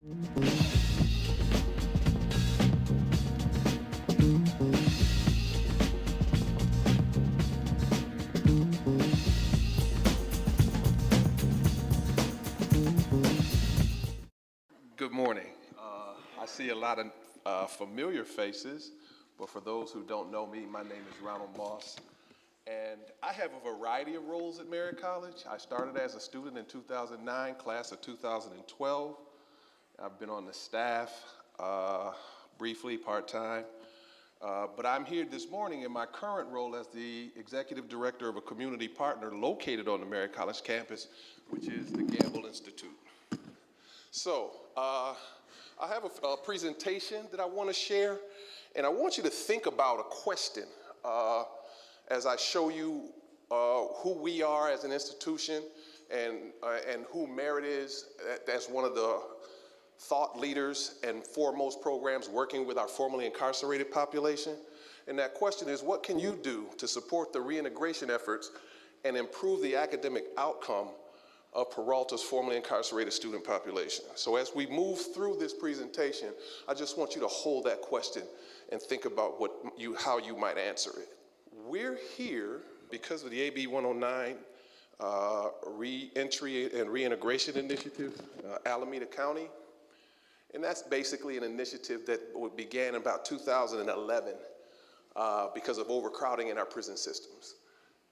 Good morning. I see a lot of familiar faces, but for those who don't know me, my name is Ronald Moss, and I have a variety of roles at Merritt College. I started as a student in 2009, class of 2012. I've been on the staff briefly, part-time, but I'm here this morning in my current role as the executive director of a community partner located on the Merritt College campus, which is the Gamble Institute. So, I have a presentation that I want to share, and I want you to think about a question as I show you who we are as an institution and who Merritt is as one of the thought leaders and foremost programs working with our formerly incarcerated population. And that question is, what can you do to support the reintegration efforts and improve the academic outcome of Peralta's formerly incarcerated student population? So as we move through this presentation, I just want you to hold that question and think about how you might answer it. We're here because of the AB 109 Reentry and Reintegration Initiative, Alameda County. And that's basically an initiative that began in about 2011 because of overcrowding in our prison systems.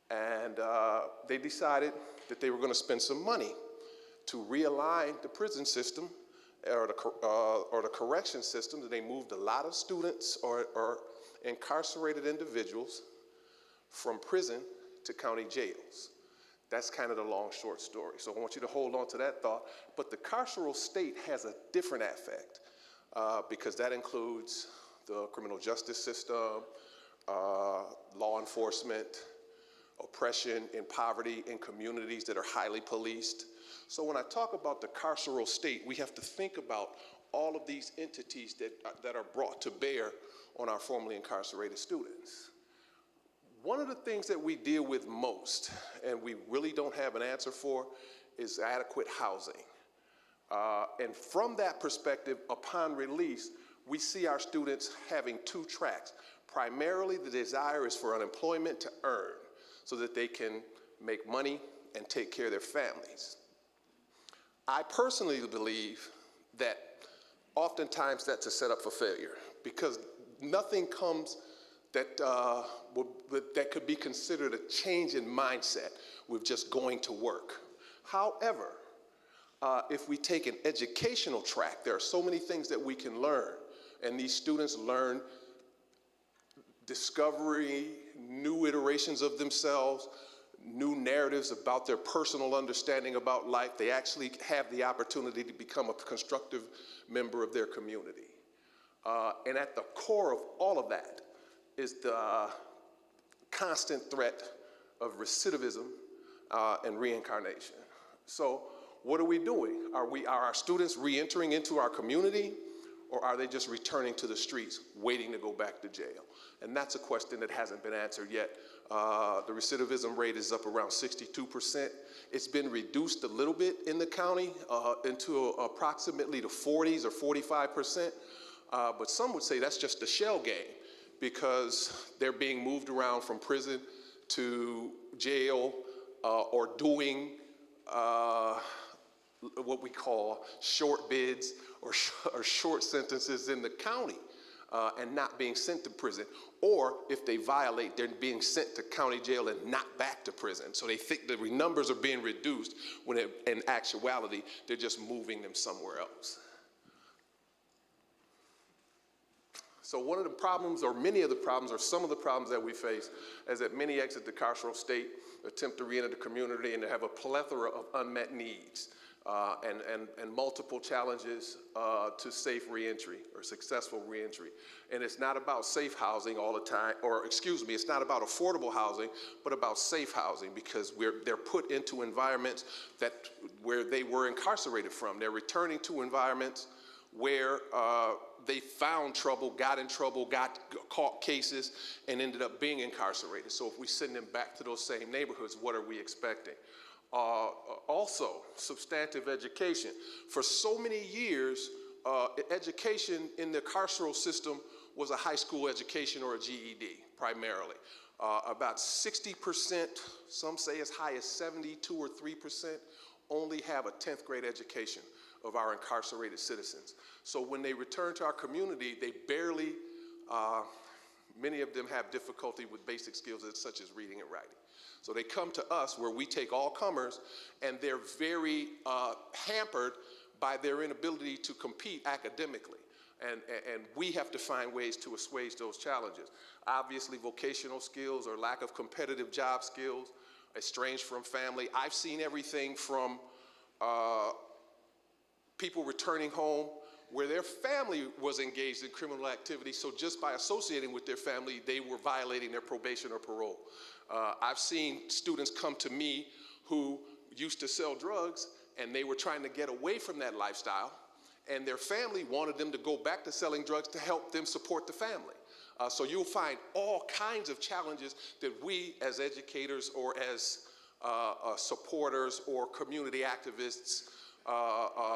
And they decided that they were going to spend some money to realign the prison system or the correction system. That they moved a lot of students or incarcerated individuals from prison to county jails. That's kind of the long, short story. So I want you to hold on to that thought. But the carceral state has a different effect because that includes the criminal justice system, law enforcement, oppression and poverty in communities that are highly policed. So when I talk about the carceral state, we have to think about all of these entities that are brought to bear on our formerly incarcerated students. One of the things that we deal with most, and we really don't have an answer for, is adequate housing. And from that perspective, upon release, we see our students having two tracks. Primarily, the desire is for unemployment to earn, so that they can make money and take care of their families. I personally believe that oftentimes that's a setup for failure because nothing comes that could be considered a change in mindset with just going to work. However, if we take an educational track, there are so many things that we can learn, and these students learn discovery, new iterations of themselves, new narratives about their personal understanding about life. They actually have the opportunity to become a constructive member of their community. And at the core of all of that is the constant threat of recidivism and reincarnation. So what are we doing? Are our students reentering into our community, or are they just returning to the streets, waiting to go back to jail? And that's a question that hasn't been answered yet. The recidivism rate is up around 62%. It's been reduced a little bit in the county into approximately the 40s or 45%. But some would say that's just a shell game because they're being moved around from prison to jail or doing what we call short bids or short sentences in the county and not being sent to prison. Or if they violate, they're being sent to county jail and not back to prison. So they think the numbers are being reduced when in actuality, they're just moving them somewhere else. So one of the problems, or many of the problems, or some of the problems that we face is that many exit the carceral state, attempt to reenter the community, and they have a plethora of unmet needs and multiple challenges to safe reentry or successful reentry. And it's not about safe housing all the time, or excuse me, it's not about affordable housing, but about safe housing, because they're put into environments where they were incarcerated from. They're returning to environments where they found trouble, got in trouble, got caught cases, and ended up being incarcerated. So if we send them back to those same neighborhoods, what are we expecting? Also, substantive education. For so many years, education in the carceral system was a high school education or a GED primarily. About 60%, some say as high as 72 or 3%, only have a 10th grade education of our incarcerated citizens. So when they return to our community, they barely, many of them have difficulty with basic skills such as reading and writing. So they come to us where we take all comers, and they're very hampered by their inability to compete academically. And we have to find ways to assuage those challenges. Obviously, vocational skills or lack of competitive job skills, estranged from family. I've seen everything from people returning home where their family was engaged in criminal activity, so just by associating with their family, they were violating their probation or parole. I've seen students come to me who used to sell drugs, and they were trying to get away from that lifestyle, and their family wanted them to go back to selling drugs to help them support the family. So you'll find all kinds of challenges that we as educators or as supporters or community activists,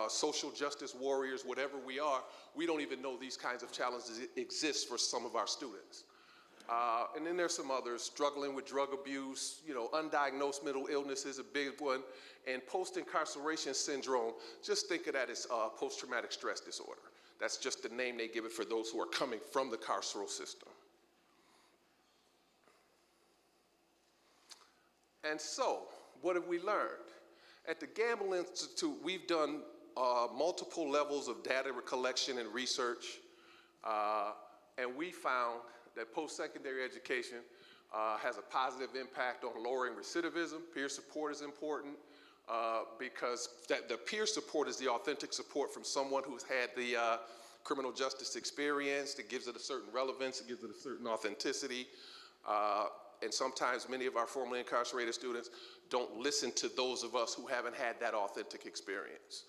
social justice warriors, whatever we are, we don't even know these kinds of challenges exist for some of our students. And then there's some others, struggling with drug abuse, undiagnosed mental illness is a big one, and post-incarceration syndrome, just think of that as post-traumatic stress disorder. That's just the name they give it for those who are coming from the carceral system. And so, what have we learned? At the Gamble Institute, we've done multiple levels of data collection and research, and we found that post-secondary education has a positive impact on lowering recidivism. Peer support is important because the peer support is the authentic support from someone who's had the criminal justice experience. That gives it a certain relevance, it gives it a certain authenticity. And sometimes many of our formerly incarcerated students don't listen to those of us who haven't had that authentic experience.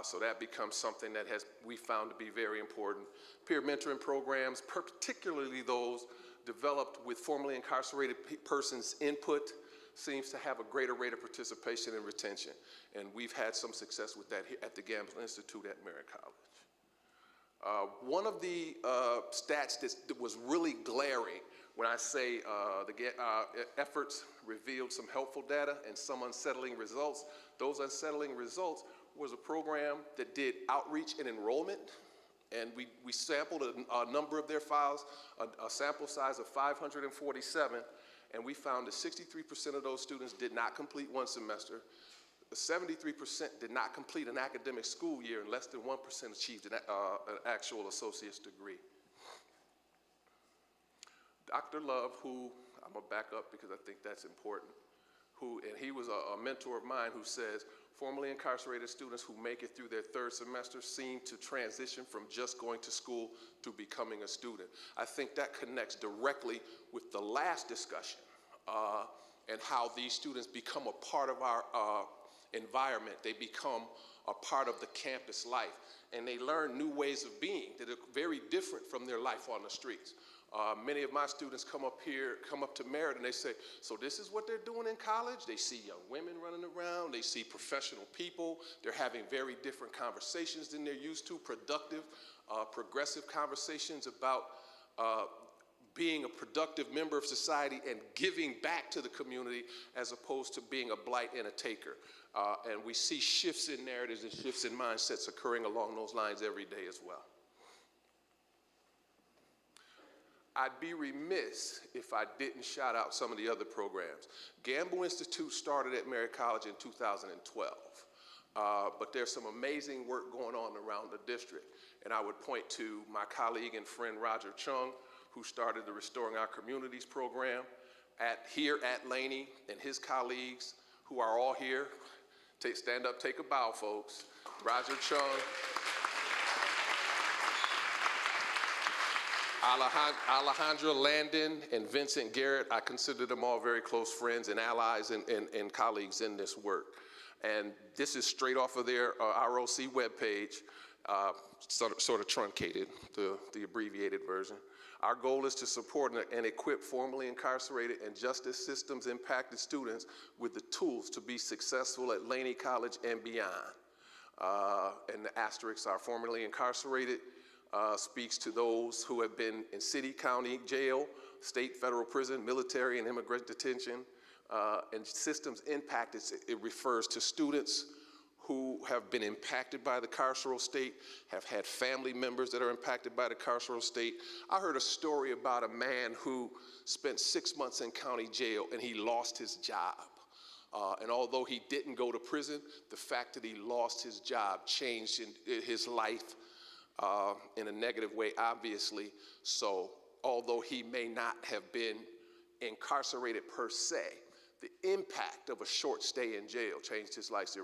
So that becomes something that we found to be very important. Peer mentoring programs, particularly those developed with formerly incarcerated persons' input, seems to have a greater rate of participation and retention. And we've had some success with that here at the Gamble Institute at Merritt College. One of the stats that was really glaring when I say efforts revealed some helpful data and some unsettling results, those unsettling results was a program that did outreach and enrollment, and we sampled a number of their files, a sample size of 547, and we found that 63% of those students did not complete one semester, 73% did not complete an academic school year, and less than 1% achieved an actual associate's degree. Dr. Love, who, I'm gonna back up because I think that's important, and he was a mentor of mine who says, formerly incarcerated students who make it through their third semester seem to transition from just going to school to becoming a student. I think that connects directly with the last discussion and how these students become a part of our environment. They become a part of the campus life, and they learn new ways of being that are very different from their life on the streets. Many of my students come up to Merritt, and they say, so this is what they're doing in college? They see young women running around, they see professional people, they're having very different conversations than they're used to, productive, progressive conversations about being a productive member of society and giving back to the community as opposed to being a blight and a taker. And we see shifts in narratives and shifts in mindsets occurring along those lines every day as well. I'd be remiss if I didn't shout out some of the other programs. Gamble Institute started at Merritt College in 2012, but there's some amazing work going on around the district. And I would point to my colleague and friend Roger Chung, who started the Restoring Our Communities program here at Laney, and his colleagues who are all here. Stand up, take a bow, folks. Roger Chung, Alejandra Landon, and Vincent Garrett. I consider them all very close friends and allies and colleagues in this work. And this is straight off of their ROC webpage, sort of truncated, the abbreviated version. Our goal is to support and equip formerly incarcerated and justice systems impacted students with the tools to be successful at Laney College and beyond. and the asterisks are formerly incarcerated, speaks to those who have been in city, county, jail, state, federal prison, military, and immigrant detention. And systems impact, it refers to students who have been impacted by the carceral state, have had family members that are impacted by the carceral state. I heard a story about a man who spent 6 months in county jail and he lost his job. And although he didn't go to prison, the fact that he lost his job changed his life in a negative way, obviously. So although he may not have been incarcerated per se, the impact of a short stay in jail changed his life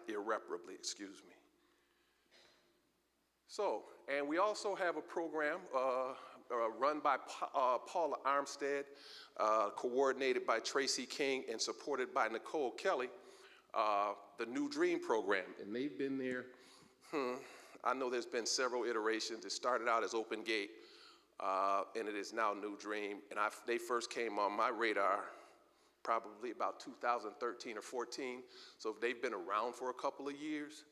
irreparably, excuse me. So, and we also have a program run by Paula Armstead, coordinated by Tracy King and supported by Nicole Kelly, the New Dream program. And they've been there, I know there's been several iterations. It started out as Open Gate, and it is now New Dream. And they first came on my radar probably about 2013 or 14. So they've been around for a couple of years.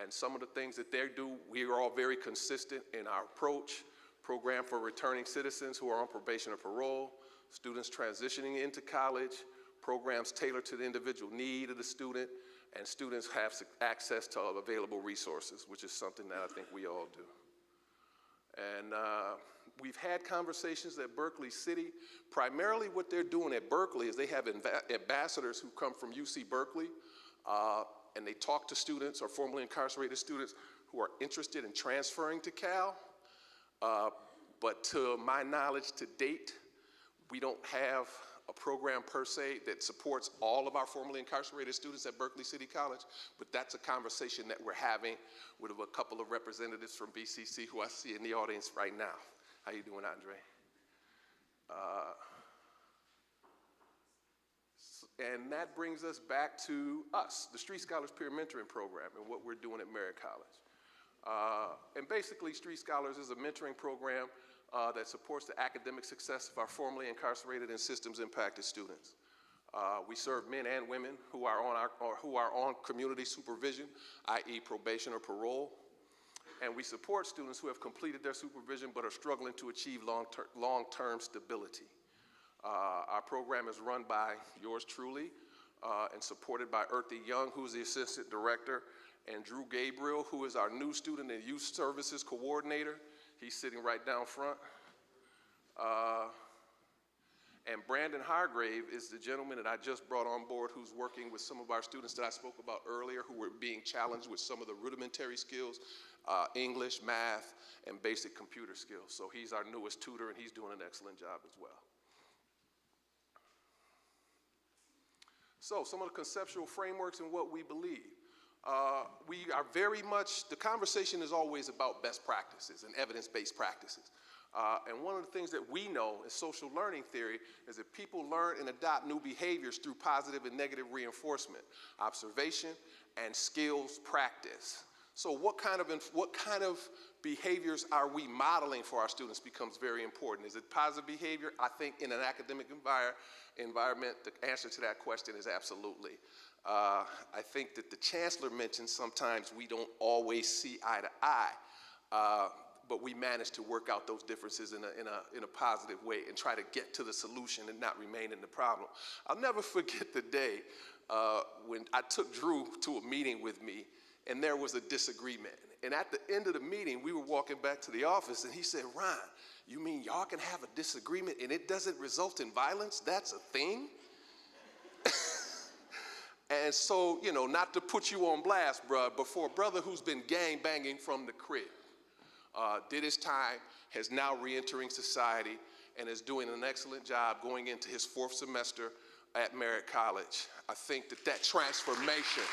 And some of the things that they do, we are all very consistent in our approach. Program for returning citizens who are on probation or parole, students transitioning into college, programs tailored to the individual need of the student, and students have access to available resources, which is something that I think we all do. And we've had conversations at Berkeley City. Primarily what they're doing at Berkeley is they have ambassadors who come from UC Berkeley, and they talk to students or formerly incarcerated students who are interested in transferring to Cal. But to my knowledge to date, we don't have a program per se that supports all of our formerly incarcerated students at Berkeley City College, but that's a conversation that we're having with a couple of representatives from BCC who I see in the audience right now. How you doing, Andre? And that brings us back to us, the Street Scholars Peer Mentoring Program, and what we're doing at Merritt College. And basically, Street Scholars is a mentoring program that supports the academic success of our formerly incarcerated and systems impacted students. We serve men and women who are on community supervision, i.e. probation or parole. And we support students who have completed their supervision but are struggling to achieve long-term stability. Our program is run by yours truly and supported by Earthy Young, who's the assistant director, and Drew Gabriel, who is our new student and youth services coordinator. He's sitting right down front. And Brandon Hargrave is the gentleman that I just brought on board who's working with some of our students that I spoke about earlier who were being challenged with some of the rudimentary skills, English, math, and basic computer skills. So he's our newest tutor and he's doing an excellent job as well. So some of the conceptual frameworks and what we believe. We are very much, the conversation is always about best practices and evidence-based practices. And one of the things that we know in social learning theory is that people learn and adopt new behaviors through positive and negative reinforcement, observation, and skills practice. So what kind of behaviors are we modeling for our students becomes very important. Is it positive behavior? I think in an academic environment, the answer to that question is absolutely. I think that the chancellor mentioned sometimes we don't always see eye to eye, but we manage to work out those differences in a positive way and try to get to the solution and not remain in the problem. I'll never forget the day when I took Drew to a meeting with me and there was a disagreement. And at the end of the meeting, we were walking back to the office and he said, "Ron, you mean y'all can have a disagreement and it doesn't result in violence? That's a thing?" And so, you know, not to put you on blast, bruh, but for a brother who's been gang banging from the crib, did his time, has now re-entering society, and is doing an excellent job going into his 4th semester at Merritt College. I think that that transformation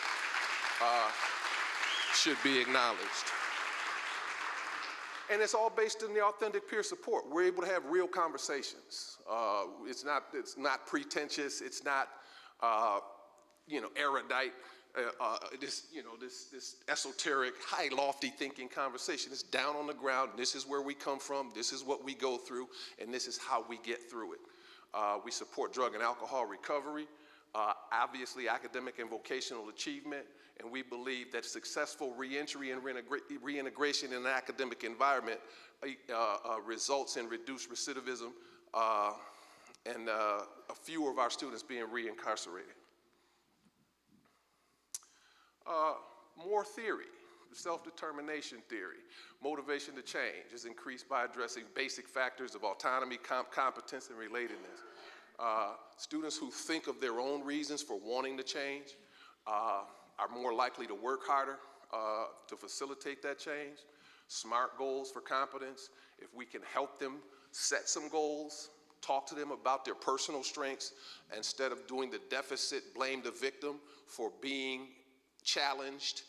should be acknowledged. And it's all based in the authentic peer support. We're able to have real conversations. It's not pretentious. It's not, erudite. This esoteric, high, lofty thinking conversation. It's down on the ground. This is where we come from. This is what we go through, and this is how we get through it. We support drug and alcohol recovery. Obviously academic and vocational achievement, and we believe that successful reentry and reintegration in an academic environment results in reduced recidivism and a few of our students being reincarcerated. More theory. Self-determination theory, motivation to change is increased by addressing basic factors of autonomy, competence, and relatedness. Students who think of their own reasons for wanting to change are more likely to work harder to facilitate that change. SMART goals for competence. If we can help them set some goals, talk to them about their personal strengths, instead of doing the deficit, blame the victim for being challenged.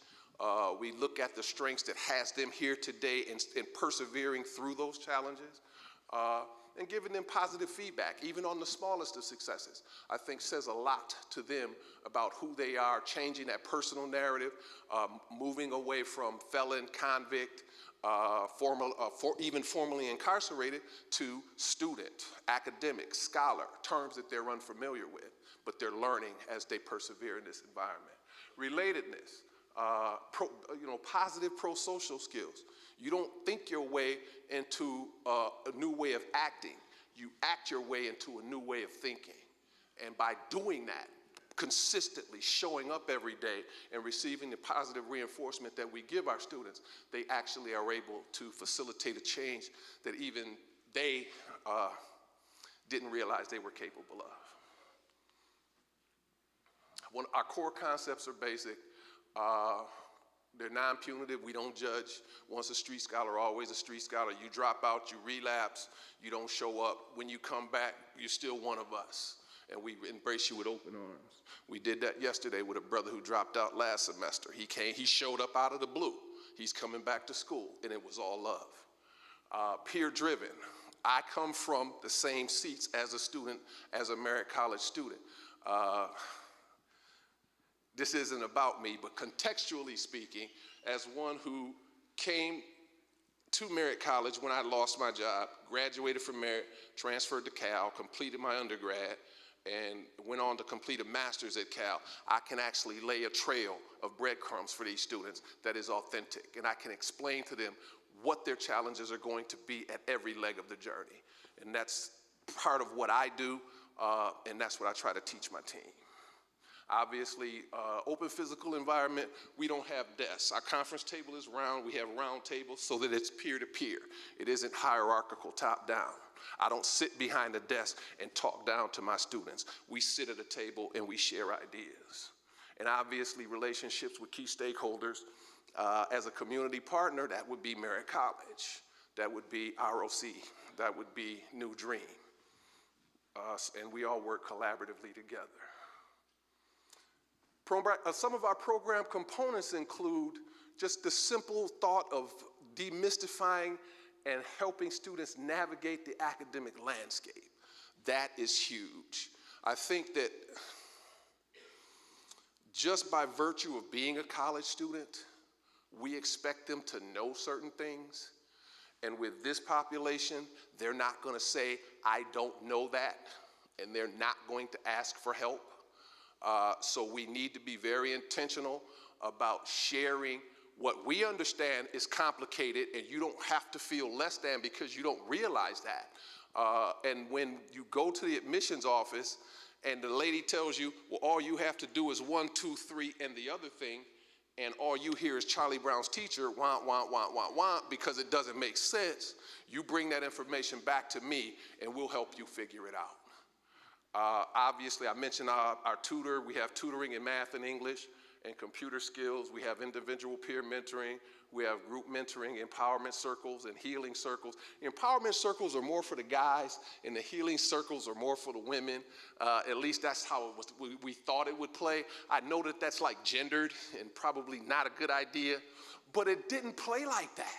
We look at the strengths that has them here today and persevering through those challenges, and giving them positive feedback, even on the smallest of successes, I think says a lot to them about who they are, changing that personal narrative, moving away from felon, convict, even formerly incarcerated, to student, academic, scholar, terms that they're unfamiliar with, but they're learning as they persevere in this environment. Relatedness. Positive pro-social skills. You don't think your way into a new way of acting. You act your way into a new way of thinking. And by doing that, consistently showing up every day and receiving the positive reinforcement that we give our students, they actually are able to facilitate a change that even they didn't realize they were capable of. Our core concepts are basic. They're non-punitive. We don't judge. Once a street scholar, always a street scholar. You drop out, you relapse, you don't show up. When you come back, you're still one of us, and we embrace you with open arms. We did that yesterday with a brother who dropped out last semester. He showed up out of the blue. He's coming back to school, and it was all love. Peer-driven. I come from the same seats as a student, as a Merritt College student. This isn't about me, but contextually speaking, as one who came to Merritt College when I lost my job, graduated from Merritt, transferred to Cal, completed my undergrad, and went on to complete a master's at Cal, I can actually lay a trail of breadcrumbs for these students that is authentic, and I can explain to them what their challenges are going to be at every leg of the journey. And that's part of what I do, and that's what I try to teach my team. Obviously, open physical environment, we don't have desks. Our conference table is round. We have round tables so that it's peer-to-peer. It isn't hierarchical, top-down. I don't sit behind a desk and talk down to my students. We sit at a table and we share ideas. And obviously, relationships with key stakeholders. As a community partner, that would be Merritt College. That would be ROC. That would be New Dream. And we all work collaboratively together. Some of our program components include just the simple thought of demystifying and helping students navigate the academic landscape. That is huge. I think that just by virtue of being a college student, we expect them to know certain things. And with this population, they're not going to say, I don't know that, and they're not going to ask for help. So we need to be very intentional about sharing what we understand is complicated, and you don't have to feel less than because you don't realize that. And when you go to the admissions office and the lady tells you, well, all you have to do is 1, 2, 3, and the other thing, and all you hear is Charlie Brown's teacher, wah, wah, wah, wah, wah, because it doesn't make sense, you bring that information back to me, and we'll help you figure it out. Obviously, I mentioned our tutor. We have tutoring in math and English and computer skills. We have individual peer mentoring. We have group mentoring, empowerment circles, and healing circles. Empowerment circles are more for the guys, and the healing circles are more for the women. At least that's how it was. We thought it would play. I know that that's like gendered and probably not a good idea, but it didn't play like that.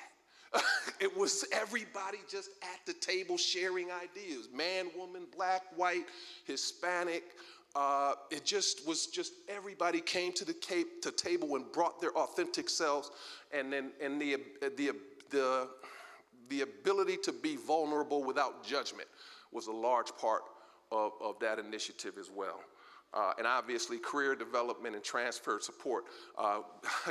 It was everybody just at the table sharing ideas. Man, woman, black, white, Hispanic. It just was everybody came to the table and brought their authentic selves, and the ability to be vulnerable without judgment was a large part of that initiative as well. And obviously career development and transfer support. I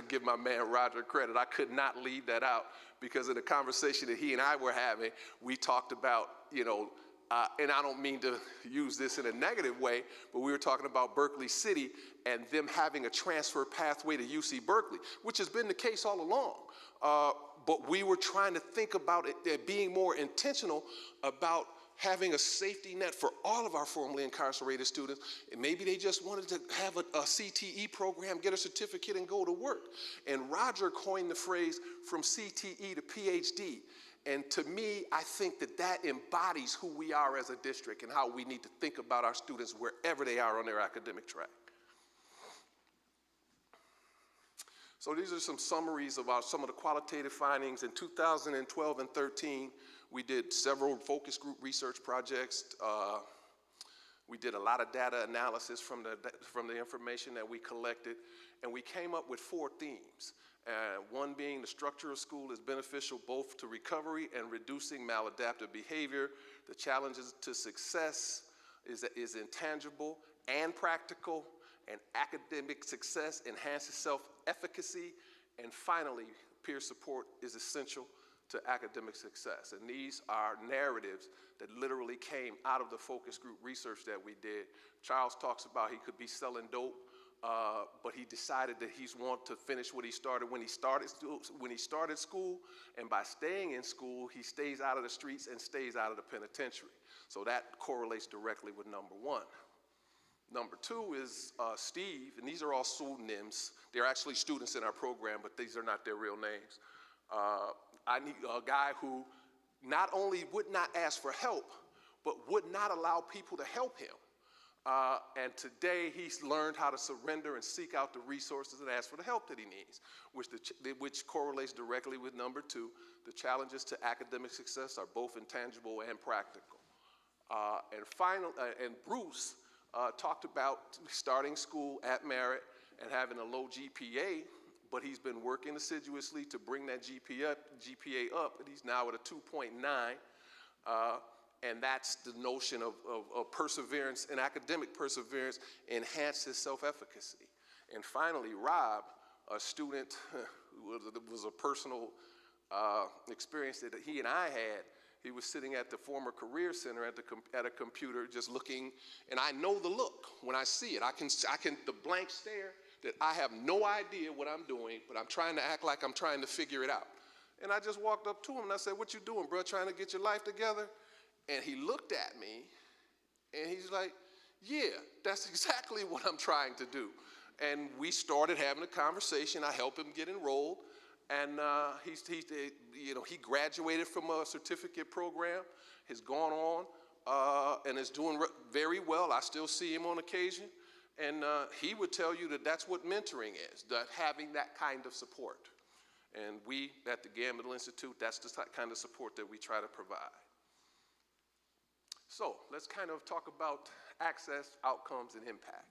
give my man Roger credit. I could not leave that out because in the conversation that he and I were having, we talked about, and I don't mean to use this in a negative way, but we were talking about Berkeley City and them having a transfer pathway to UC Berkeley, which has been the case all along. But we were trying to think about it, being more intentional about having a safety net for all of our formerly incarcerated students. And maybe they just wanted to have a CTE program, get a certificate, and go to work. And Roger coined the phrase from CTE to PhD. And to me, I think that that embodies who we are as a district and how we need to think about our students wherever they are on their academic track. So these are some summaries of some of the qualitative findings. In 2012 and 13, we did several focus group research projects. We did a lot of data analysis from the information that we collected, and we came up with 4 themes. One being the structure of school is beneficial both to recovery and reducing maladaptive behavior. The challenges to success is intangible and practical, and academic success enhances self-efficacy. And finally, peer support is essential to academic success. And these are narratives that literally came out of the focus group research that we did. Charles talks about he could be selling dope, but he decided that he's want to finish what he started when he started school, and by staying in school, he stays out of the streets and stays out of the penitentiary. So that correlates directly with number 1. Number 2 is Steve, and these are all pseudonyms. They're actually students in our program, but these are not their real names. I need a guy who not only would not ask for help, but would not allow people to help him. And today he's learned how to surrender and seek out the resources and ask for the help that he needs, which correlates directly with number 2. The challenges to academic success are both intangible and practical. And Bruce talked about starting school at Merritt and having a low GPA, but he's been working assiduously to bring that GPA up, and he's now at a 2.9. And that's the notion of perseverance, and academic perseverance enhances self-efficacy. And finally, Rob, a student, was a personal experience that he and I had. He was sitting at the former Career Center at a computer just looking, and I know the look when I see it. I can the blank stare that I have no idea what I'm doing, but I'm trying to act like I'm trying to figure it out. And I just walked up to him and I said, "What you doing, bro? Trying to get your life together?" And he looked at me and he's like, "Yeah, that's exactly what I'm trying to do." And we started having a conversation. I helped him get enrolled. And he graduated from a certificate program, has gone on and is doing very well. I still see him on occasion. And he would tell you that that's what mentoring is, that having that kind of support. And we at the Gamble Institute, that's the kind of support that we try to provide. So let's kind of talk about access, outcomes, and impact.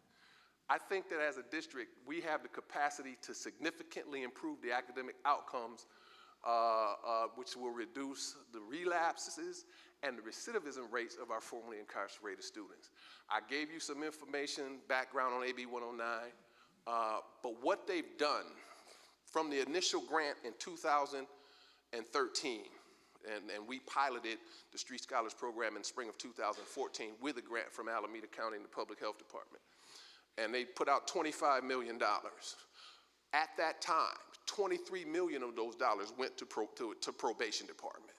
I think that as a district, we have the capacity to significantly improve the academic outcomes, which will reduce the relapses and the recidivism rates of our formerly incarcerated students. I gave you some information, background on AB 109, but what they've done from the initial grant in 2013, and we piloted the Street Scholars Program in spring of 2014 with a grant from Alameda County and the Public Health Department. And they put out $25 million. At that time, $23 million of those dollars went to probation department.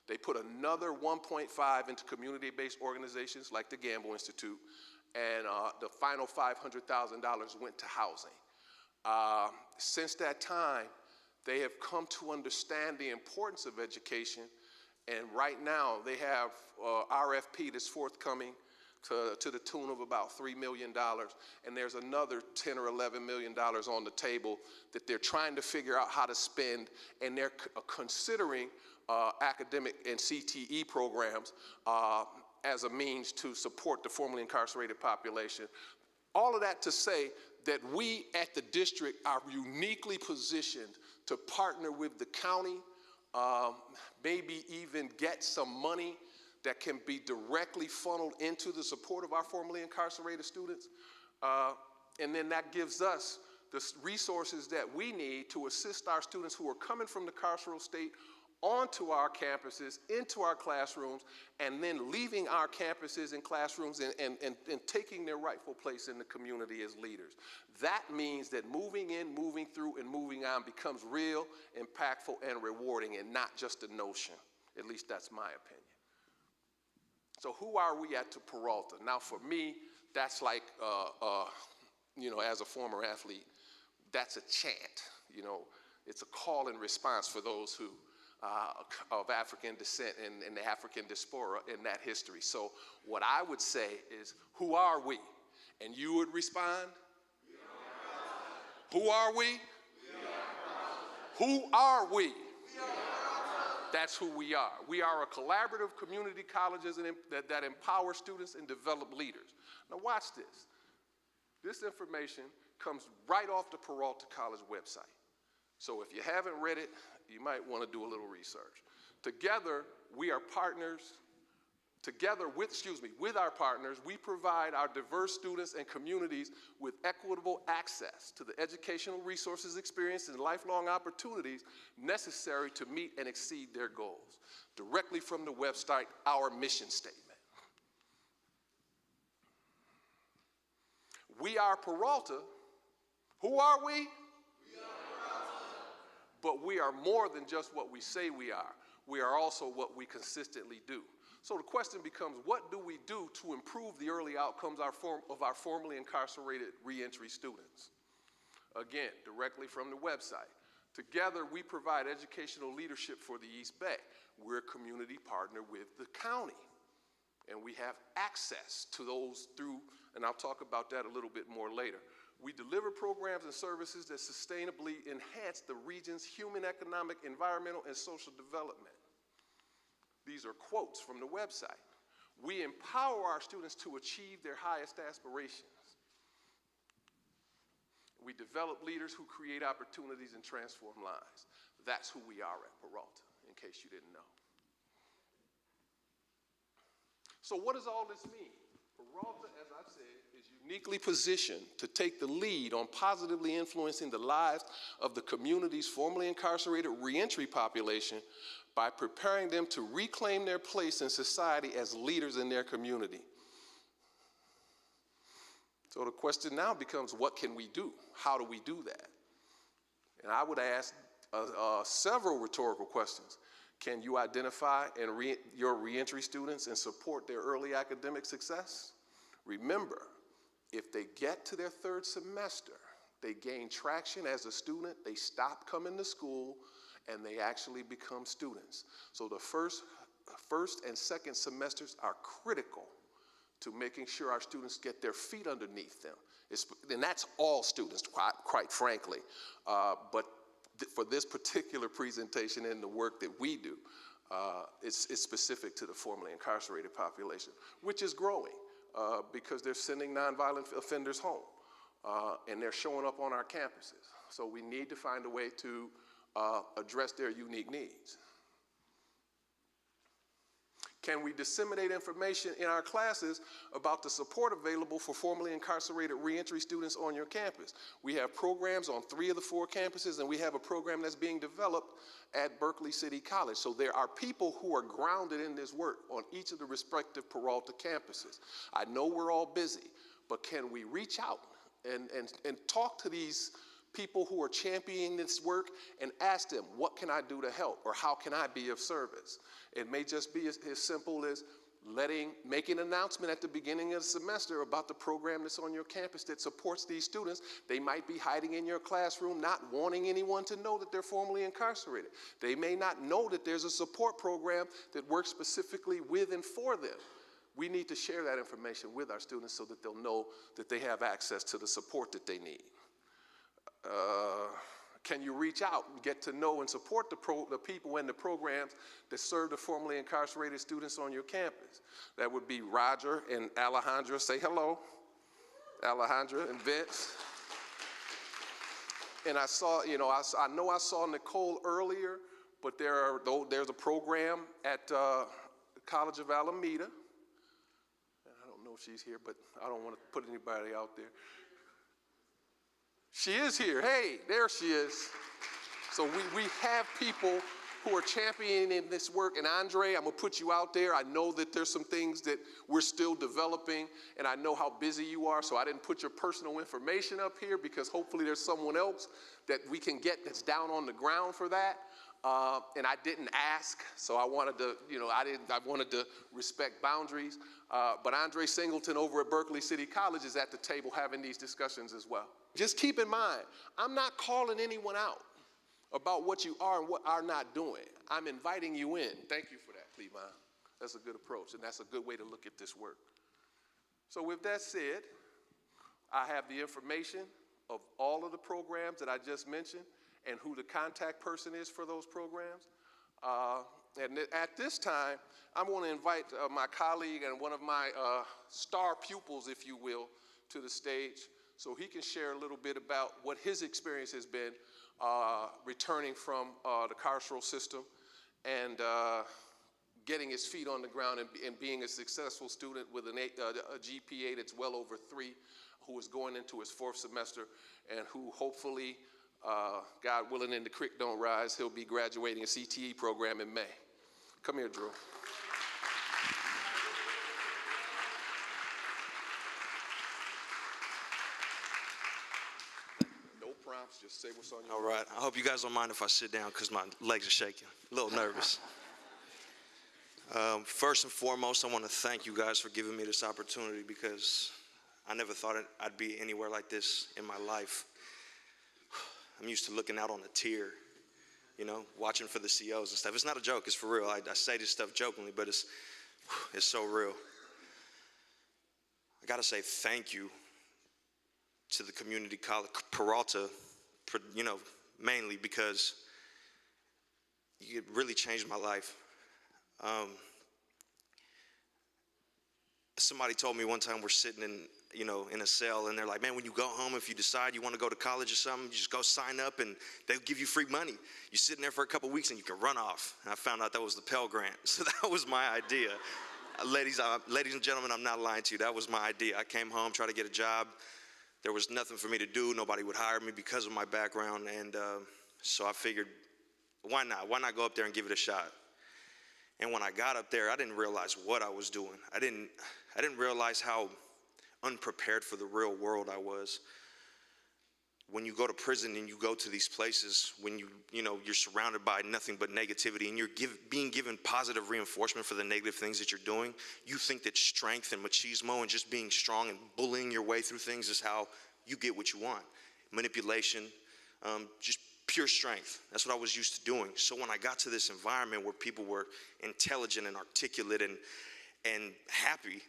They put another 1.5 into community-based organizations like the Gamble Institute, and the final $500,000 went to housing. Since that time, they have come to understand the importance of education, and right now they have RFP that's forthcoming to the tune of about $3 million, and there's another $10 or $11 million on the table that they're trying to figure out how to spend, and they're considering academic and CTE programs as a means to support the formerly incarcerated population. All of that to say that we at the district are uniquely positioned to partner with the county, maybe even get some money that can be directly funneled into the support of our formerly incarcerated students. And then that gives us the resources that we need to assist our students who are coming from the carceral state onto our campuses, into our classrooms, and then leaving our campuses and classrooms and taking their rightful place in the community as leaders. That means that moving in, moving through, and moving on becomes real, impactful, and rewarding, and not just a notion. At least that's my opinion. So who are we at Peralta? Now for me, that's like, as a former athlete, that's a chant. It's a call and response for those who of African descent and the African diaspora in that history. So what I would say is, who are we? And you would respond? Who are we? Who are we? That's who we are. We are a collaborative community colleges that empower students and develop leaders. Now watch this. This information comes right off the Peralta College website. So if you haven't read it, you might want to do a little research. Together, we are partners. With our partners, we provide our diverse students and communities with equitable access to the educational resources, experience, and lifelong opportunities necessary to meet and exceed their goals. Directly from the website, our mission statement. We are Peralta. Who are we? But we are more than just what we say we are. We are also what we consistently do. So the question becomes, what do we do to improve the early outcomes of our formerly incarcerated reentry students? Again, directly from the website. Together, we provide educational leadership for the East Bay. We're a community partner with the county. And we have access to those through, and I'll talk about that a little bit more later. We deliver programs and services that sustainably enhance the region's human, economic, environmental, and social development. These are quotes from the website. We empower our students to achieve their highest aspirations. We develop leaders who create opportunities and transform lives. That's who we are at Peralta, in case you didn't know. So what does all this mean? Peralta, as I've said, is uniquely positioned to take the lead on positively influencing the lives of the community's formerly incarcerated reentry population by preparing them to reclaim their place in society as leaders in their community. So the question now becomes, what can we do? How do we do that? And I would ask several rhetorical questions. Can you identify your reentry students and support their early academic success? Remember, if they get to their third semester, they gain traction as a student, they stop coming to school, and they actually become students. So the first and second semesters are critical to making sure our students get their feet underneath them. And that's all students, quite frankly. But for this particular presentation and the work that we do, it's specific to the formerly incarcerated population, which is growing because they're sending nonviolent offenders home and they're showing up on our campuses. So we need to find a way to address their unique needs. Can we disseminate information in our classes about the support available for formerly incarcerated reentry students on your campus? We have programs on 3 of the 4 campuses, and we have a program that's being developed at Berkeley City College. So there are people who are grounded in this work on each of the respective Peralta campuses. I know we're all busy, but can we reach out and talk to these people who are championing this work and ask them, what can I do to help, or how can I be of service? It may just be as simple as making an announcement at the beginning of the semester about the program that's on your campus that supports these students. They might be hiding in your classroom, not wanting anyone to know that they're formerly incarcerated. They may not know that there's a support program that works specifically with and for them. We need to share that information with our students so that they'll know that they have access to the support that they need. Can you reach out and get to know and support the people and the programs that serve the formerly incarcerated students on your campus? That would be Roger and Alejandra. Say hello. Alejandra and Vince. And I saw, I know I saw Nicole earlier, but there's a program at College of Alameda. I don't know if she's here, but I don't want to put anybody out there. She is here. Hey, there she is. So we have people who are championing this work. And Andre, I'm going to put you out there. I know that there's some things that we're still developing, and I know how busy you are, so I didn't put your personal information up here because hopefully there's someone else that we can get that's down on the ground for that. And I didn't ask, so I wanted to, I wanted to respect boundaries. But Andre Singleton over at Berkeley City College is at the table having these discussions as well. Just keep in mind, I'm not calling anyone out about what you are and what are not doing. I'm inviting you in. Thank you for that, Cleavon. That's a good approach, and that's a good way to look at this work. So with that said, I have the information of all of the programs that I just mentioned and who the contact person is for those programs. And at this time, I'm going to invite my colleague and one of my star pupils, if you will, to the stage so he can share a little bit about what his experience has been returning from the carceral system and getting his feet on the ground and being a successful student with a GPA that's well over 3, who is going into his 4th semester and who hopefully, God willing and the creek don't rise, he'll be graduating a CTE program in May. Come here, Drew. No prompts, just say what's on your mind. All right, I hope you guys don't mind if I sit down because my legs are shaking, a little nervous. First and foremost, I want to thank you guys for giving me this opportunity because I never thought I'd be anywhere like this in my life. I'm used to looking out on the tier, watching for the COs and stuff. It's not a joke, it's for real. I say this stuff jokingly, but it's so real. I gotta say thank you to the community college, Peralta, mainly because it really changed my life. Somebody told me one time we're sitting in a cell and they're like, man, when you go home, if you decide you want to go to college or something, you just go sign up and they'll give you free money. You're sitting there for a couple weeks and you can run off. And I found out that was the Pell Grant. So that was my idea. Ladies and gentlemen, I'm not lying to you. That was my idea. I came home, tried to get a job. There was nothing for me to do. Nobody would hire me because of my background. And so I figured, why not? Why not go up there and give it a shot? And when I got up there, I didn't realize what I was doing. I didn't realize how unprepared for the real world I was. When you go to prison and you go to these places, when you're surrounded by nothing but negativity and you're being given positive reinforcement for the negative things that you're doing, you think that strength and machismo and just being strong and bullying your way through things is how you get what you want. Manipulation, just pure strength. That's what I was used to doing. So when I got to this environment where people were intelligent and articulate and happy,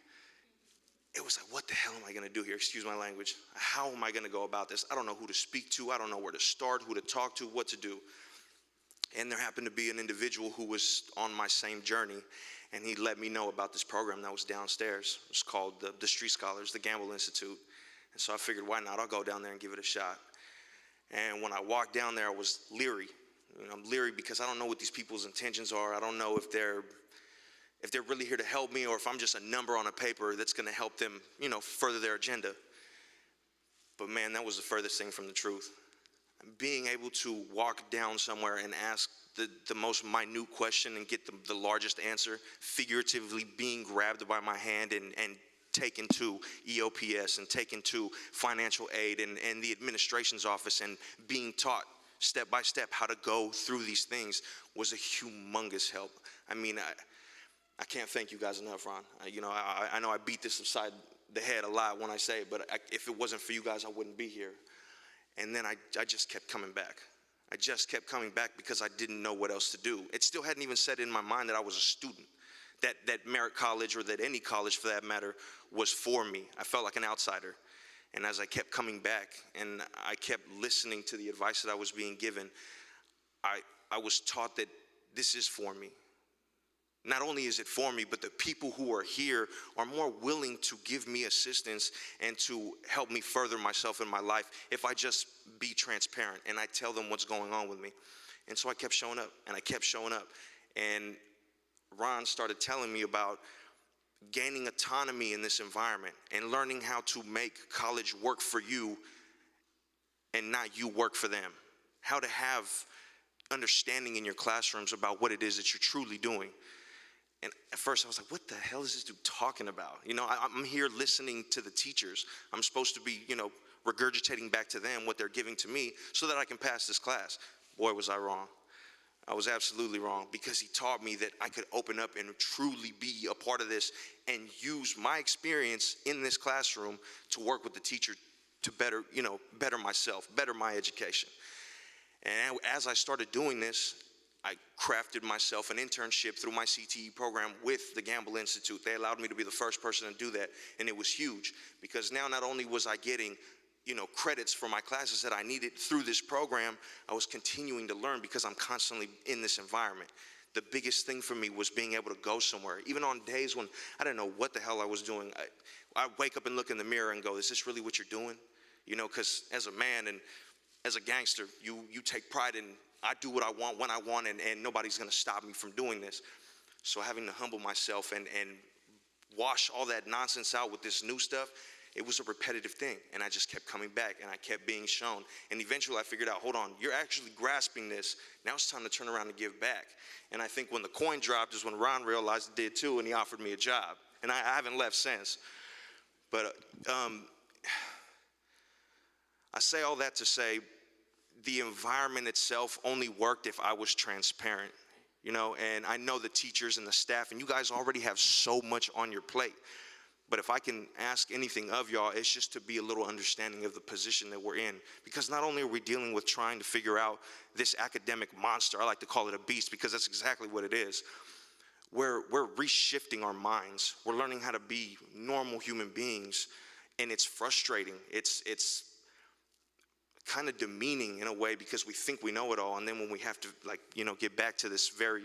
it was like, what the hell am I going to do here? Excuse my language. How am I going to go about this? I don't know who to speak to. I don't know where to start, who to talk to, what to do. And there happened to be an individual who was on my same journey, and he let me know about this program that was downstairs. It was called the Street Scholars, the Gamble Institute. And so I figured, why not? I'll go down there and give it a shot. And when I walked down there, I was leery. I'm leery because I don't know what these people's intentions are. I don't know if they're really here to help me or if I'm just a number on a paper that's going to help them, further their agenda. But man, that was the furthest thing from the truth. Being able to walk down somewhere and ask the most minute question and get the largest answer, figuratively being grabbed by my hand and taken to EOPS and taken to financial aid and the administration's office and being taught step by step how to go through these things was a humongous help. I mean, I can't thank you guys enough, Ron. I know I beat this aside the head a lot when I say it, but if it wasn't for you guys, I wouldn't be here. And then I just kept coming back. I just kept coming back because I didn't know what else to do. It still hadn't even set in my mind that I was a student, that Merritt College or that any college for that matter was for me. I felt like an outsider. And as I kept coming back and I kept listening to the advice that I was being given, I was taught that this is for me. Not only is it for me, but the people who are here are more willing to give me assistance and to help me further myself in my life if I just be transparent and I tell them what's going on with me. And so I kept showing up and I kept showing up. And Ron started telling me about gaining autonomy in this environment and learning how to make college work for you and not you work for them. How to have understanding in your classrooms about what it is that you're truly doing. And at first I was like, what the hell is this dude talking about? You know, I'm here listening to the teachers. I'm supposed to be, you know, regurgitating back to them what they're giving to me so that I can pass this class. Boy, was I wrong. I was absolutely wrong, because he taught me that I could open up and truly be a part of this and use my experience in this classroom to work with the teacher to better, you know, better myself, better my education. And as I started doing this, I crafted myself an internship through my CTE program with the Gamble Institute. They allowed me to be the first person to do that, and it was huge, because now not only was I getting, you know, credits for my classes that I needed through this program, I was continuing to learn because I'm constantly in this environment. The biggest thing for me was being able to go somewhere, even on days when I didn't know what the hell I was doing. I wake up and look in the mirror and go, is this really what you're doing? You know, because as a man and as a gangster, you take pride in, I do what I want when I want, and nobody's gonna stop me from doing this. So having to humble myself and wash all that nonsense out with this new stuff, it was a repetitive thing, and I just kept coming back, and I kept being shown. And eventually I figured out, hold on, you're actually grasping this. Now it's time to turn around and give back. And I think when the coin dropped is when Ron realized it did too, and he offered me a job. And I haven't left since. But I say all that to say the environment itself only worked if I was transparent, you know, and I know the teachers and the staff, and you guys already have so much on your plate. But if I can ask anything of y'all, it's just to be a little understanding of the position that we're in. Because not only are we dealing with trying to figure out this academic monster, I like to call it a beast because that's exactly what it is. We're reshifting our minds. We're learning how to be normal human beings, and it's frustrating. It's kind of demeaning in a way because we think we know it all, and then when we have to, like, you know, get back to this very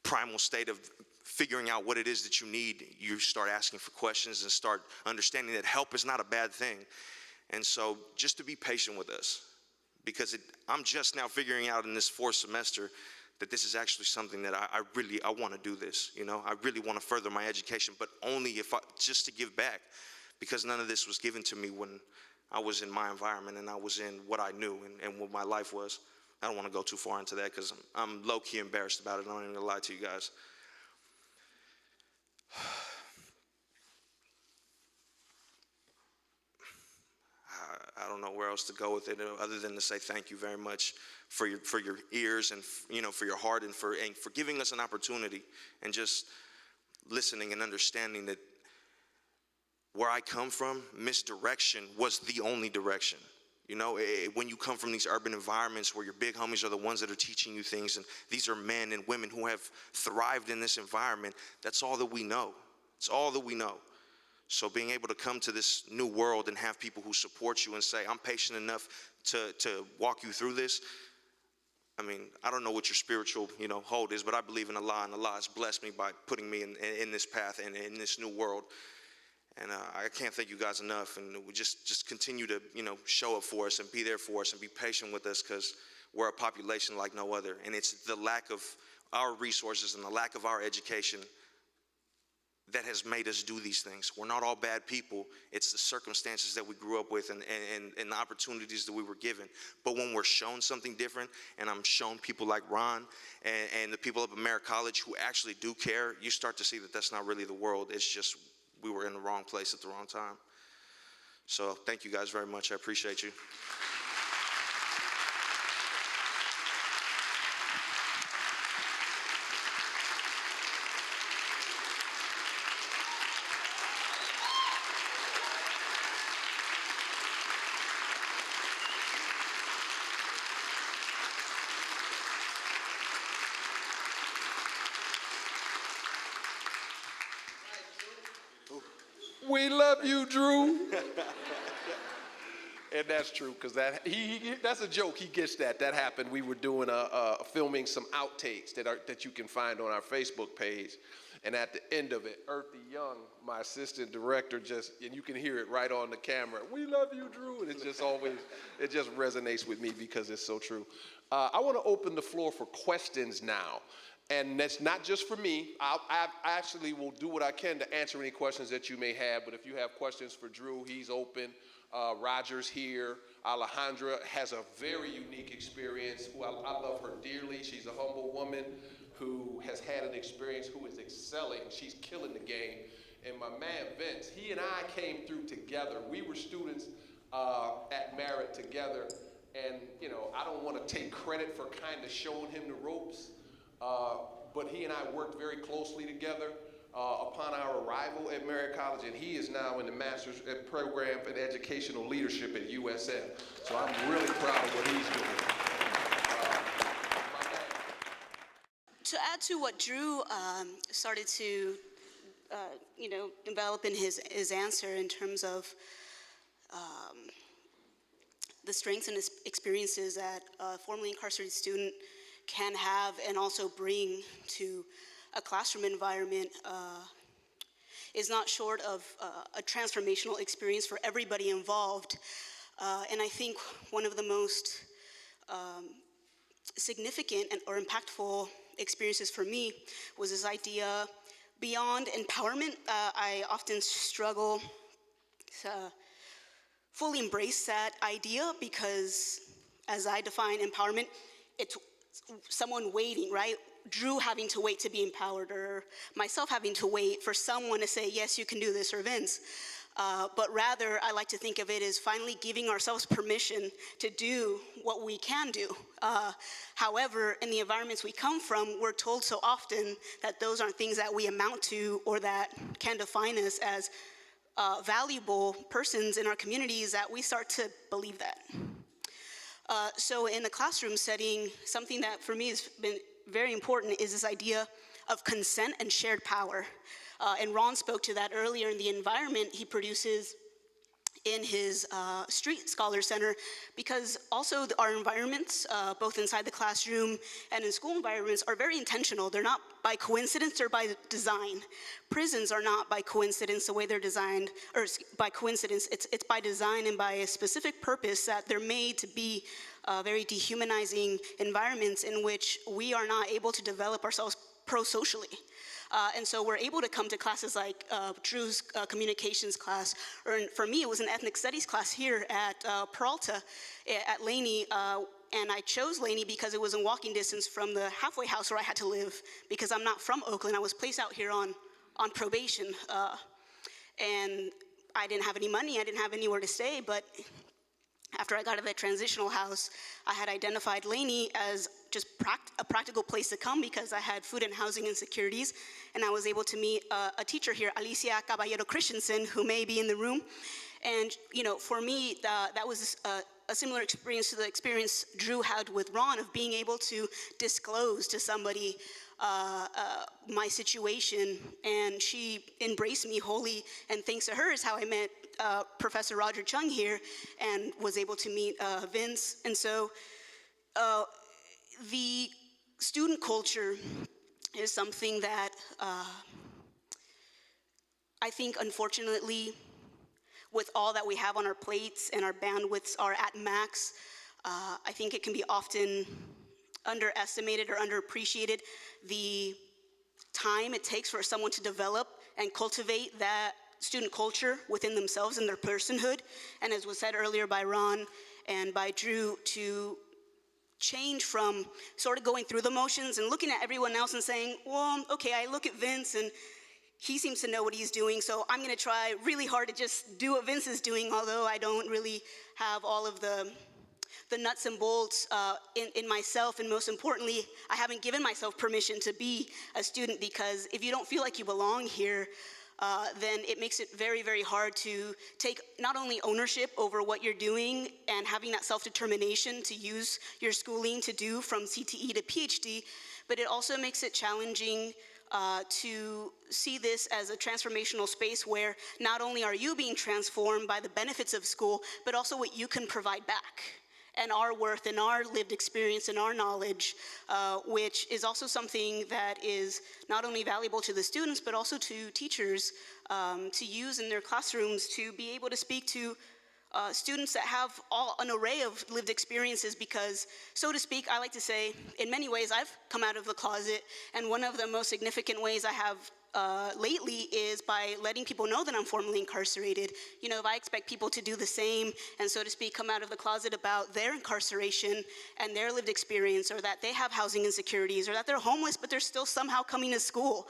primal state of figuring out what it is that you need, you start asking for questions and start understanding that help is not a bad thing. And so just to be patient with us, because I'm just now figuring out in this fourth semester that this is actually something that I want to do this, you know. I really want to further my education, but only if just to give back, because none of this was given to me when I was in my environment and I was in what I knew and what my life was. I don't want to go too far into that because I'm low-key embarrassed about it. I'm not even gonna lie to you guys. I don't know where else to go with it other than to say thank you very much for your ears and, you know, for your heart and for giving us an opportunity and just listening and understanding that where I come from, misdirection was the only direction. You know, when you come from these urban environments where your big homies are the ones that are teaching you things, and these are men and women who have thrived in this environment, that's all that we know. It's all that we know. So being able to come to this new world and have people who support you and say, I'm patient enough to walk you through this. I mean, I don't know what your spiritual, you know, hold is, but I believe in Allah, and Allah has blessed me by putting me in this path and in this new world. And I can't thank you guys enough, and we just continue to, you know, show up for us and be there for us and be patient with us, because we're a population like no other. And it's the lack of our resources and the lack of our education that has made us do these things. We're not all bad people. It's the circumstances that we grew up with and the opportunities that we were given. But when we're shown something different, and I'm shown people like Ron and the people up at Merritt College who actually do care, you start to see that that's not really the world. It's just we were in the wrong place at the wrong time. So thank you guys very much. I appreciate you. We love you, Drew. And that's true, because that's a joke. He gets that. That happened. We were doing filming some outtakes that you can find on our Facebook page. And at the end of it, Earthy Young, my assistant director, and you can hear it right on the camera, we love you, Drew. And it just resonates with me because it's so true. I want to open the floor for questions now. And that's not just for me. I actually will do what I can to answer any questions that you may have, but if you have questions for Drew, he's open. Roger's here. Alejandra has a very unique experience. Well, I love her dearly. She's a humble woman who has had an experience, who is excelling. She's killing the game. And my man Vince, he and I came through together. We were students at Merritt together. And, you know, I don't want to take credit for kind of showing him the ropes, but he and I worked very closely together upon our arrival at Merritt College, and he is now in the master's program in educational leadership at USF. So I'm really proud of what he's doing. To add to what Drew started to, develop in his answer in terms of the strengths and experiences that a formerly incarcerated student can have and also bring to a classroom environment is not short of a transformational experience for everybody involved. And I think one of the most significant or impactful experiences for me was this idea beyond empowerment. I often struggle to fully embrace that idea because, as I define empowerment, it's someone waiting, right? Drew having to wait to be empowered, or myself having to wait for someone to say, yes, you can do this, or Vince. But rather, I like to think of it as finally giving ourselves permission to do what we can do. However, in the environments we come from, we're told so often that those aren't things that we amount to or that can define us as valuable persons in our communities, that we start to believe that. So in the classroom setting, something that for me has been very important is this idea of consent and shared power. And Ron spoke to that earlier in the environment he produces in his Street Scholar Center, because also our environments, both inside the classroom and in school environments, are very intentional. They're not by coincidence, they're by design. Prisons are not by coincidence the way they're designed, or by coincidence, it's by design and by a specific purpose that they're made to be very dehumanizing environments in which we are not able to develop ourselves pro-socially. And so we're able to come to classes like Drew's communications class, or for me, it was an ethnic studies class here at Peralta at Laney. And I chose Laney because it was in walking distance from the halfway house where I had to live, because I'm not from Oakland. I was placed out here on probation. And I didn't have any money, I didn't have anywhere to stay, but after I got to that transitional house, I had identified Laney as just a practical place to come because I had food and housing insecurities, and I was able to meet a teacher here, Alicia Caballero Christensen, who may be in the room. And for me, that was a similar experience to the experience Drew had with Ron, of being able to disclose to somebody my situation, and she embraced me wholly, and thanks to her is how I met Professor Roger Chung here and was able to meet Vince. And so the student culture is something that I think, unfortunately, with all that we have on our plates and our bandwidths are at max, I think it can be often underestimated or underappreciated, the time it takes for someone to develop and cultivate that student culture within themselves and their personhood. And as was said earlier by Ron and by Drew, to change from sort of going through the motions and looking at everyone else and saying, well, okay, I look at Vince and he seems to know what he's doing, so I'm gonna try really hard to just do what Vince is doing, although I don't really have all of the nuts and bolts in myself. And most importantly, I haven't given myself permission to be a student, because if you don't feel like you belong here, then it makes it very, very hard to take not only ownership over what you're doing and having that self-determination to use your schooling to do from CTE to PhD, but it also makes it challenging to see this as a transformational space where not only are you being transformed by the benefits of school, but also what you can provide back, and our worth and our lived experience and our knowledge, which is also something that is not only valuable to the students, but also to teachers to use in their classrooms to be able to speak to students that have an array of lived experiences because, so to speak, I like to say, in many ways, I've come out of the closet, and one of the most significant ways I have lately is by letting people know that I'm formerly incarcerated. You know, if I expect people to do the same and, so to speak, come out of the closet about their incarceration and their lived experience, or that they have housing insecurities, or that they're homeless but they're still somehow coming to school,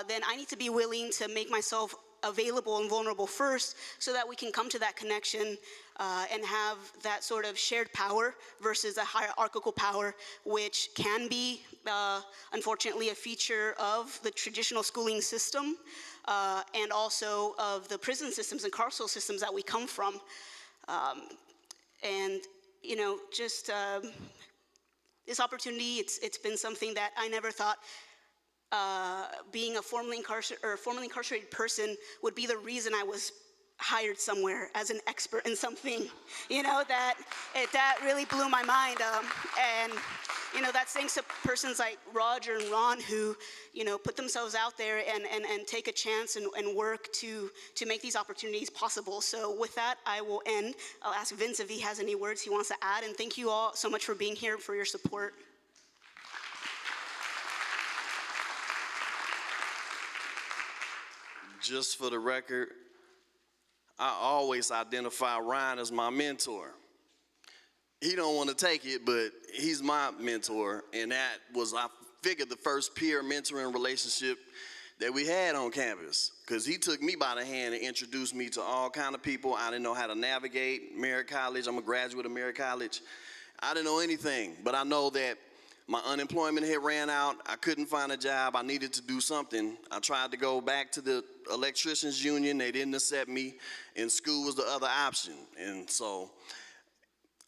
then I need to be willing to make myself available and vulnerable first so that we can come to that connection and have that sort of shared power versus a hierarchical power, which can be, unfortunately, a feature of the traditional schooling system and also of the prison systems and carceral systems that we come from. And, you know, just this opportunity, it's been something that I never thought being a formerly incarcerated person would be the reason I was hired somewhere as an expert in something. You know, that really blew my mind. And, you know, that's thanks to persons like Roger and Ron who, you know, put themselves out there and take a chance and work to make these opportunities possible. So with that, I will end. I'll ask Vince if he has any words he wants to add. And thank you all so much for being here, for your support. Just for the record, I always identify Ryan as my mentor. He don't want to take it, but he's my mentor, and that was, I figured, the first peer mentoring relationship that we had on campus, because he took me by the hand and introduced me to all kind of people. I didn't know how to navigate Merritt College. I'm a graduate of Merritt College. I didn't know anything, but I know that my unemployment had ran out. I couldn't find a job. I needed to do something. I tried to go back to the electricians union. They didn't accept me, and school was the other option. And so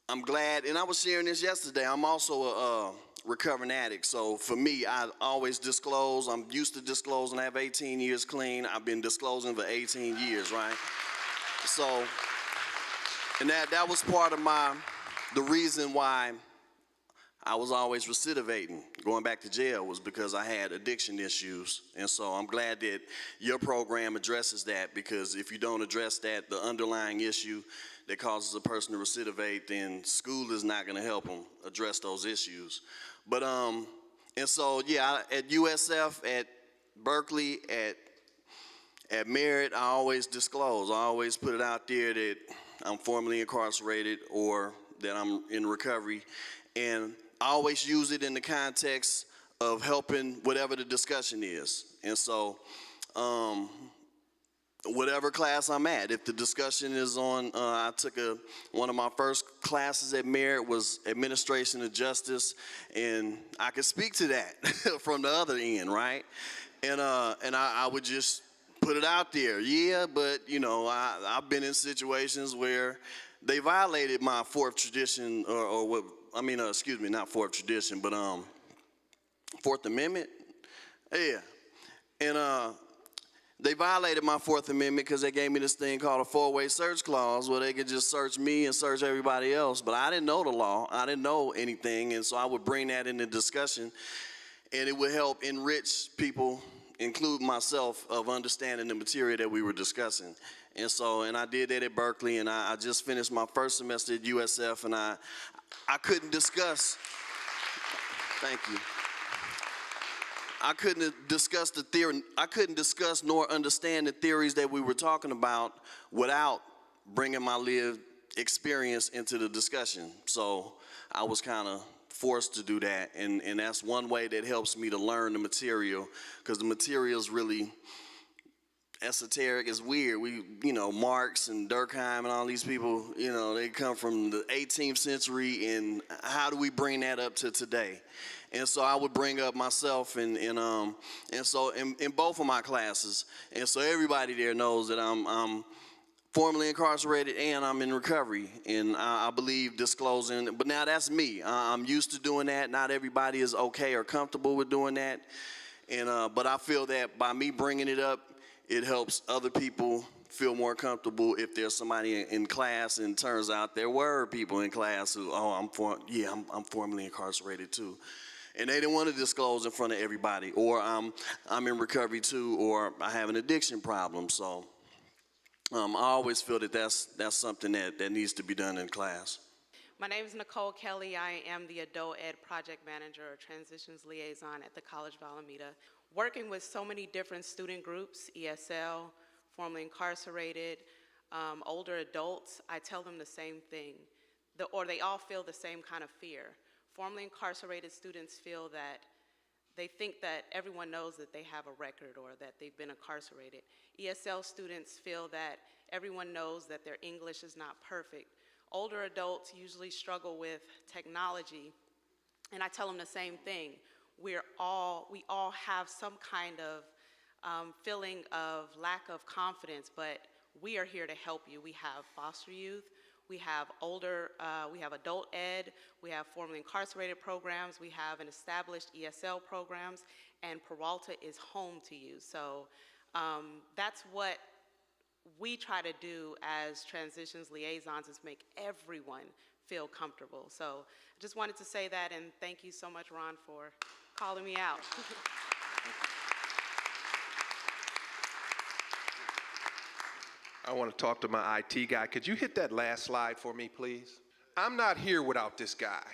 I'm glad, and I was sharing this yesterday, I'm also a recovering addict. So for me, I always disclose. I'm used to disclosing. I have 18 years clean. I've been disclosing for 18 years, right? So, and that was part of the reason why I was always recidivating, going back to jail, was because I had addiction issues. And so I'm glad that your program addresses that, because if you don't address that, the underlying issue that causes a person to recidivate, then school is not going to help them address those issues. But, and so, yeah, at USF, at Berkeley, at Merritt, I always disclose. I always put it out there that I'm formerly incarcerated or that I'm in recovery. And I always use it in the context of helping whatever the discussion is. And so whatever class I'm at, if the discussion is on, I took one of my first classes at Merritt was Administration of Justice, and I could speak to that from the other end, right? And I would just put it out there. Yeah, but, you know, I've been in situations where they violated my fourth tradition, or what, I mean, excuse me, not fourth tradition, but Fourth Amendment. Yeah. And they violated my Fourth Amendment because they gave me this thing called a four-way search clause where they could just search me and search everybody else. But I didn't know the law. I didn't know anything. And so I would bring that into discussion, and it would help enrich people, include myself, of understanding the material that we were discussing. And so, and I did that at Berkeley, and I just finished my first semester at USF, and I couldn't discuss, thank you. I couldn't discuss the theory, I couldn't discuss nor understand the theories that we were talking about without bringing my lived experience into the discussion. So I was kind of forced to do that, and that's one way that helps me to learn the material, because the material is really esoteric. It's weird. We, you know, Marx and Durkheim and all these people, you know, they come from the 18th century, and how do we bring that up to today? And so I would bring up myself and so in both of my classes, and so everybody there knows that I'm formerly incarcerated and I'm in recovery, and I believe disclosing, but now that's me. I'm used to doing that. Not everybody is okay or comfortable with doing that, and but I feel that by me bringing it up, it helps other people feel more comfortable. If there's somebody in class, and it turns out there were people in class who, I'm formerly incarcerated too, and they didn't want to disclose in front of everybody, or I'm in recovery too, or I have an addiction problem. So I always feel that that's something that needs to be done in class. My name is Nicole Kelly. I am the Adult Ed Project Manager or Transitions Liaison at the College of Alameda. Working with so many different student groups, ESL, formerly incarcerated, older adults, I tell them the same thing, or they all feel the same kind of fear. Formerly incarcerated students feel that they think that everyone knows that they have a record or that they've been incarcerated. ESL students feel that everyone knows that their English is not perfect. Older adults usually struggle with technology, and I tell them the same thing. We all have some kind of feeling of lack of confidence, but we are here to help you. We have foster youth, we have we have adult ed, we have formerly incarcerated programs, we have an established ESL programs, and Peralta is home to you. So that's what we try to do as transitions liaisons, is make everyone feel comfortable. So I just wanted to say that, and thank you so much, Ron, for calling me out. I want to talk to my IT guy. Could you hit that last slide for me, please? I'm not here without this guy.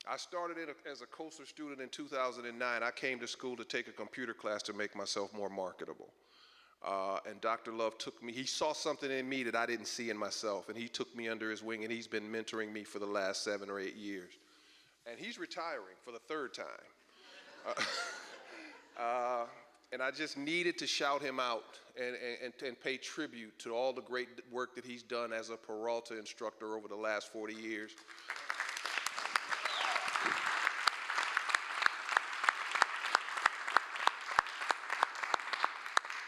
I started as a coaster student in 2009. I came to school to take a computer class to make myself more marketable. And Dr. Love took me, he saw something in me that I didn't see in myself, and he took me under his wing, and he's been mentoring me for the last 7 or 8 years. And he's retiring for the 3rd time. And I just needed to shout him out and pay tribute to all the great work that he's done as a Peralta instructor over the last 40 years.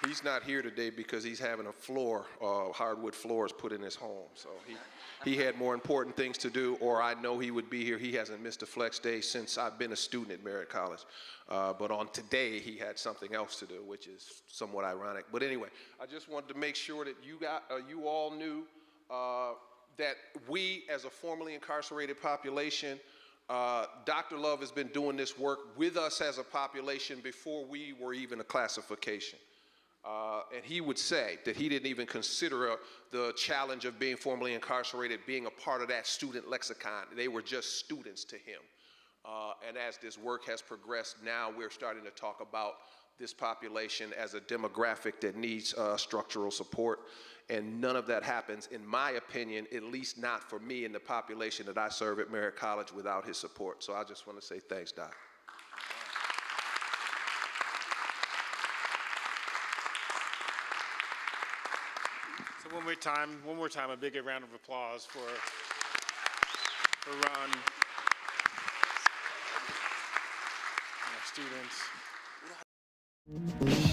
He's not here today because he's having a floor, hardwood floors put in his home. So he had more important things to do, or I know he would be here. He hasn't missed a flex day since I've been a student at Merritt College. But on today, he had something else to do, which is somewhat ironic. But anyway, I just wanted to make sure that you all knew that we, as a formerly incarcerated population, Dr. Love has been doing this work with us as a population before we were even a classification. And he would say that he didn't even consider the challenge of being formerly incarcerated being a part of that student lexicon. They were just students to him. And as this work has progressed, now we're starting to talk about this population as a demographic that needs structural support. And none of that happens, in my opinion, at least not for me and the population that I serve at Merritt College, without his support. So I just want to say thanks, Doc. So one more time, a big round of applause for Ron and our students.